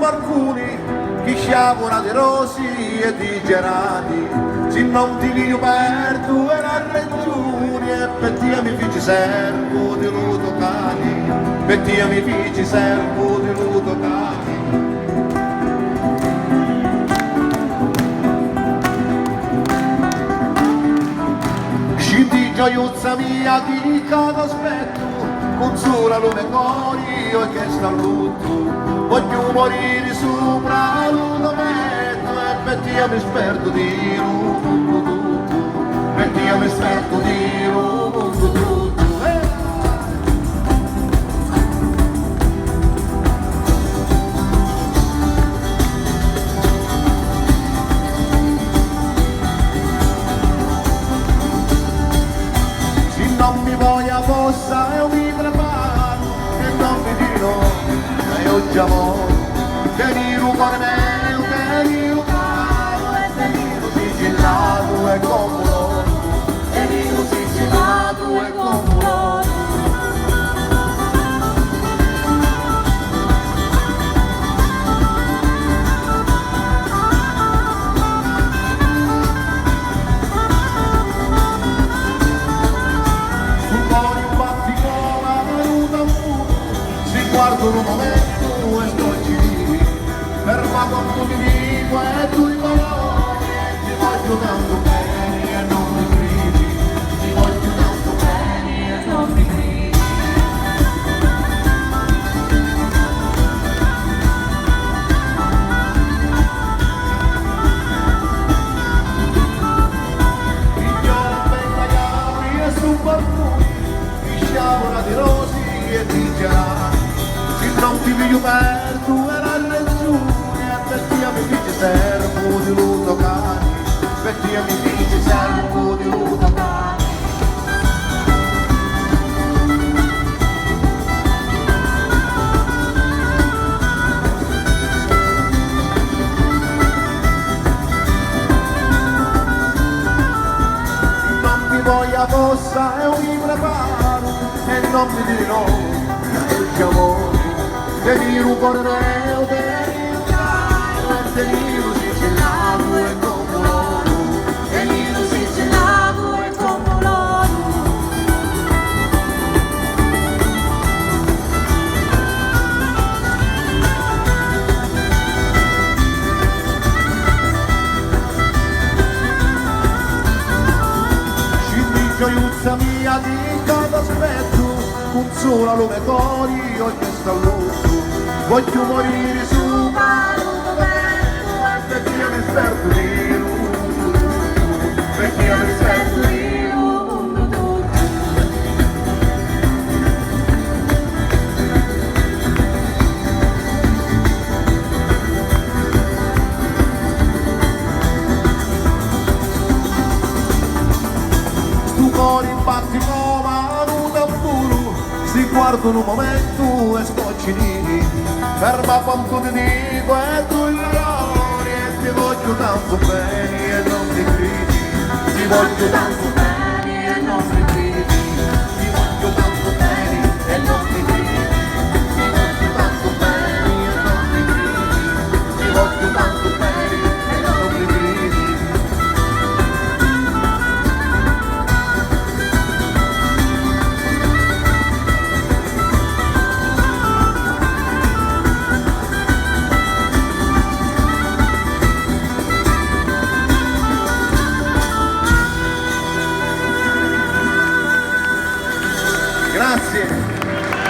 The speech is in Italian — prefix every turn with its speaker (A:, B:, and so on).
A: barcuni, chi sciavola di rosi e di gerani, se non ti vivo perdo e la regione, e per te mi feci servo di luto cani, per te mi feci servo di luto cani. Scinti gioiuzza mia di cada aspetto, consola lo memorio e che sta a lutto, voglio morire sopra l'udametto e per te mi sperto di mondo tutto, per te mi sperto di mondo tutto. Se non mi voglia fossa io mi preparo e non mi dirò e io già mo venire con me, venire caro e venire sigillato e come loro, venire sigillato e come loro. Guardo un momento e sto giri, ferma quanto mi dico e tu i colori, ti voglio tanto bene e non mi gridi, ti voglio tanto bene e non mi gridi. Figliola bella chiavi e su barconi, mi sciavola di rosi e di gerani, non ti voglio perdo e la regione, e per te mi dici servo di luto cani, per te mi dici servo di luto cani. Non mi voglia fossa e mi preparo e non mi dirò che il amore. Venire con me, venire caro e venire sigillato e come loro, venire sigillato e come loro. Scinti gioiuzza mia di cada aspetto, consola lo memorio e che sta a lutto, voglio morire sopra l'udametto e perché mi sperto di mondo, perché mi sperto di mondo tutto. Stu cuore batti come un tamburo, si guardo un momento e scoccinini, ferma quanto ti dico e tu il valore, e ti voglio tanto bene e non mi credi, ti voglio tanto bene e non mi credi.